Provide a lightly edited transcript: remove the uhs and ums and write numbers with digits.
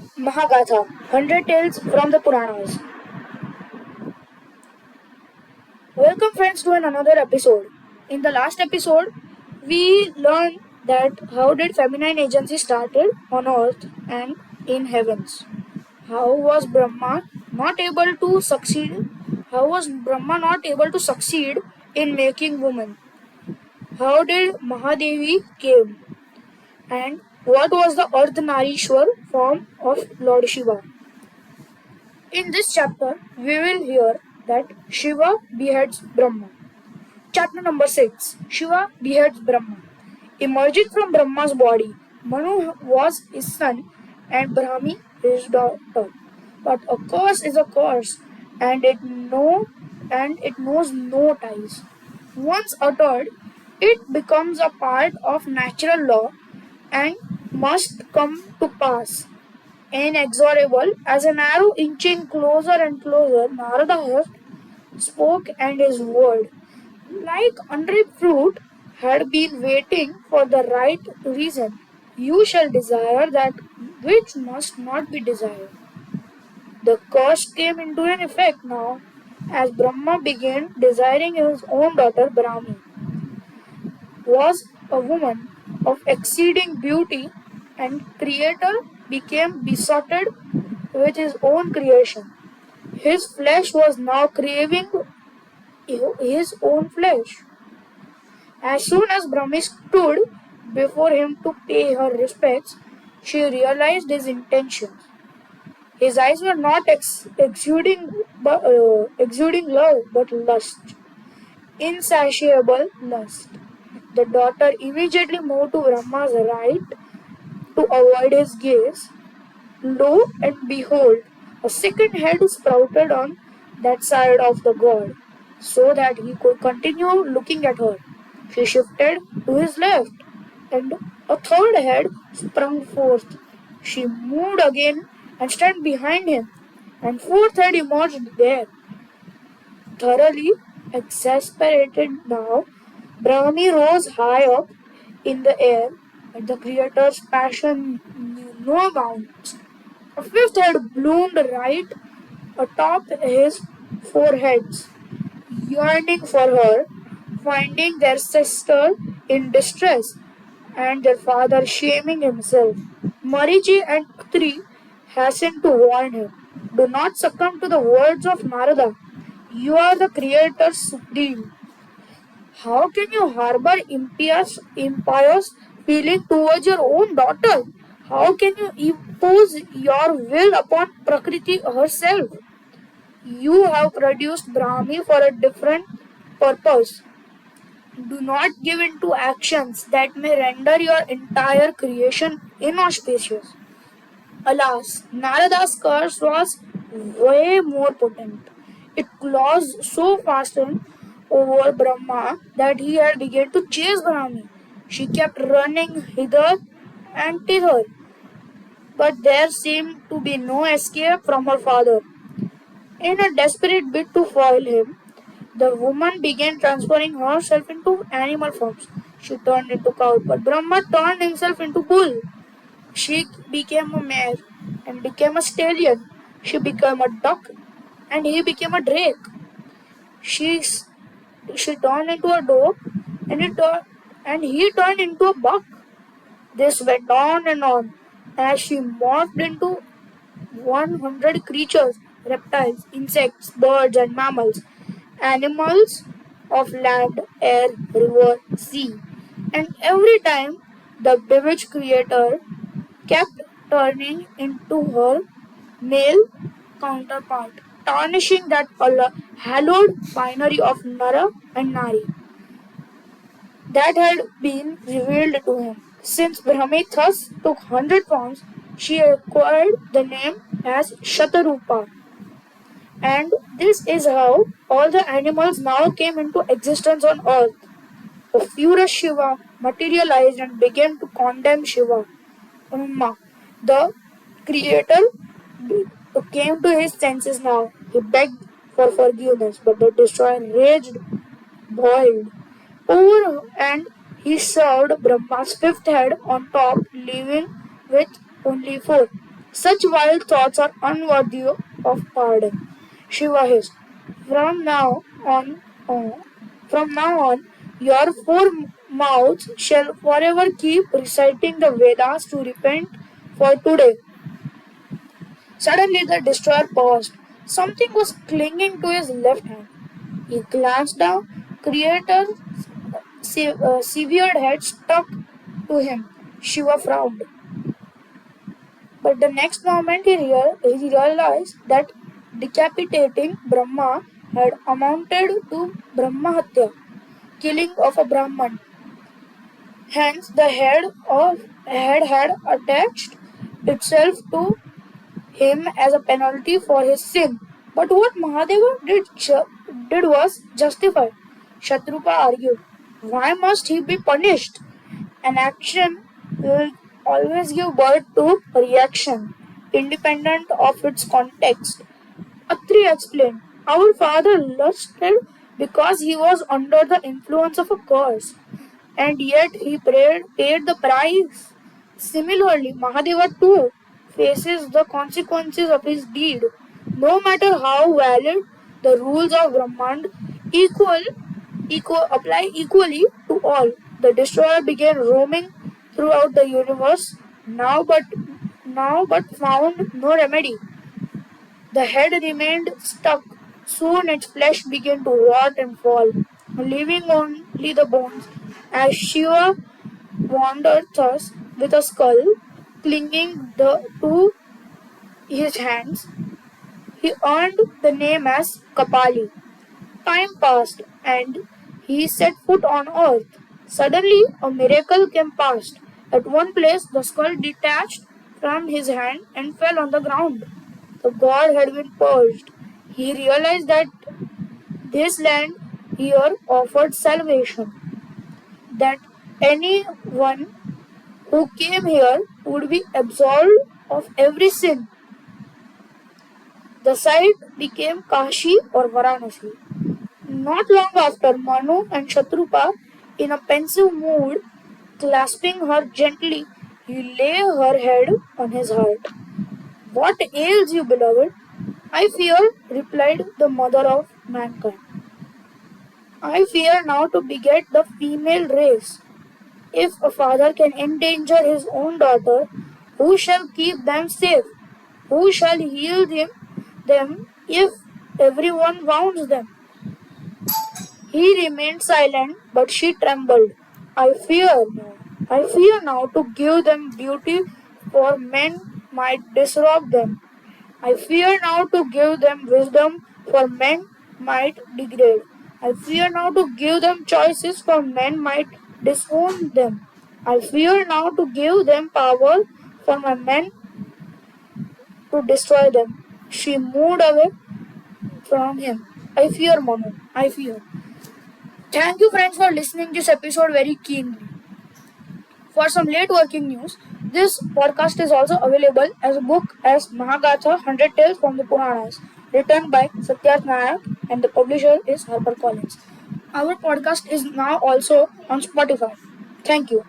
Mahagatha, 100 Tales from the Puranas. Welcome friends to another episode. In the last episode, we learned that how did feminine agency started on earth and in heavens. How was Brahma not able to succeed? How was Brahma not able to succeed in making women? How did Mahadevi came? And what was the Ardhanarishwar form of Lord Shiva? In this chapter, we will hear that Shiva beheads Brahma. Chapter number 6, Shiva beheads Brahma. Emerging from Brahma's body, Manu was his son and Brahmi his daughter. But a curse is a curse, and it knows no ties. Once uttered, it becomes a part of natural law and must come to pass. Inexorable, as an arrow inching closer and closer, Narada spoke, and his word, like unripe fruit, had been waiting for the right reason. You shall desire that which must not be desired. The curse came into an effect now, as Brahma began desiring his own daughter Brahmi was a woman of exceeding beauty, and Creator became besotted with his own creation. His flesh was now craving his own flesh. As soon as Brahmi stood before him to pay her respects, she realized his intentions. His eyes were not exuding love, but lust, insatiable lust. The daughter immediately moved to Brahma's right to avoid his gaze. Lo and behold, a second head sprouted on that side of the god, so that he could continue looking at her. She shifted to his left, and a third head sprung forth. She moved again and stood behind him, and fourth head emerged there. Thoroughly exasperated now, Brahmi rose high up in the air, and the Creator's passion knew no bounds. A fifth head bloomed right atop his foreheads, yearning for her, finding their sister in distress and their father shaming himself. Marichi and Kutri hastened to warn him. Do not succumb to the words of Narada. You are the Creator's supreme. How can you harbor impious feeling towards your own daughter? How can you impose your will upon Prakriti herself? You have produced Brahmi for a different purpose. Do not give in to actions that may render your entire creation inauspicious. Alas, Narada's curse was way more potent. It closed so fastened over Brahma that he had begun to chase Brahmi. She kept running hither and thither, but there seemed to be no escape from her father. In a desperate bid to foil him, the woman began transferring herself into animal forms. She turned into cow, but Brahma turned himself into bull. She became a mare and became a stallion. She became a duck and he became a drake. She she turned into a dove and he turned into a buck. This went on and on as she morphed into 100 creatures, reptiles, insects, birds, and mammals, animals of land, air, river, sea. And every time the bewitched creator kept turning into her male counterpart, tarnishing that hallowed binary of Nara and Nari that had been revealed to him. Since Brahmi thus took 100 forms, she acquired the name as Shatarupa. And this is how all the animals now came into existence on earth. The furious Shiva materialized and began to condemn Shiva. Brahma, the creator, came to his senses now. He begged for forgiveness, but the destroyer raged, boiled over, and he served Brahma's fifth head on top, leaving with only four. Such wild thoughts are unworthy of pardon. Shiva hissed. From now on, uh, from now on, your four mouths shall forever keep reciting the Vedas to repent for today. Suddenly the destroyer paused. Something was clinging to his left hand. He glanced down. Creator's severed head stuck to him. Shiva frowned. But the next moment he realized that decapitating Brahma had amounted to Brahmahatya, killing of a Brahman. Hence the head had attached itself to him as a penalty for his sin. But what Mahadeva did was justified. Shatrupa argued, why must he be punished? An action will always give birth to a reaction, independent of its context. Atri explained, our father lusted because he was under the influence of a curse, and yet he paid the price. Similarly, Mahadeva too faces the consequences of his deed. No matter how valid the rules of Brahmand apply equally to all. The destroyer began roaming throughout the universe, now but found no remedy. The head remained stuck. Soon its flesh began to rot and fall, leaving only the bones. As Shiva wandered thus with a skull clinging to his hands, he earned the name as Kapali. Time passed and he set foot on earth. Suddenly, a miracle came past. At one place, the skull detached from his hand and fell on the ground. The god had been purged. He realized that this land here offered salvation, that anyone who came here would be absolved of every sin. The site became Kashi or Varanasi. Not long after, Manu and Shatrupa, in a pensive mood, clasping her gently, he lay her head on his heart. What ails you, beloved? I fear, replied the mother of mankind. I fear now to beget the female race. If a father can endanger his own daughter, who shall keep them safe? Who shall heal them if everyone wounds them? He remained silent, but she trembled. I fear now. I fear now to give them beauty, for men might disrobe them. I fear now to give them wisdom, for men might degrade. I fear now to give them choices, for men might disown them. I fear now to give them power, for my men to destroy them. She moved away from him. I fear, Manu. I fear. Thank you, friends, for listening this episode very keenly. For some late working news, this podcast is also available as a book as Mahagatha 100 Tales from the Puranas, written by Satyarth Nayak, and the publisher is HarperCollins. Our podcast is now also on Spotify. Thank you.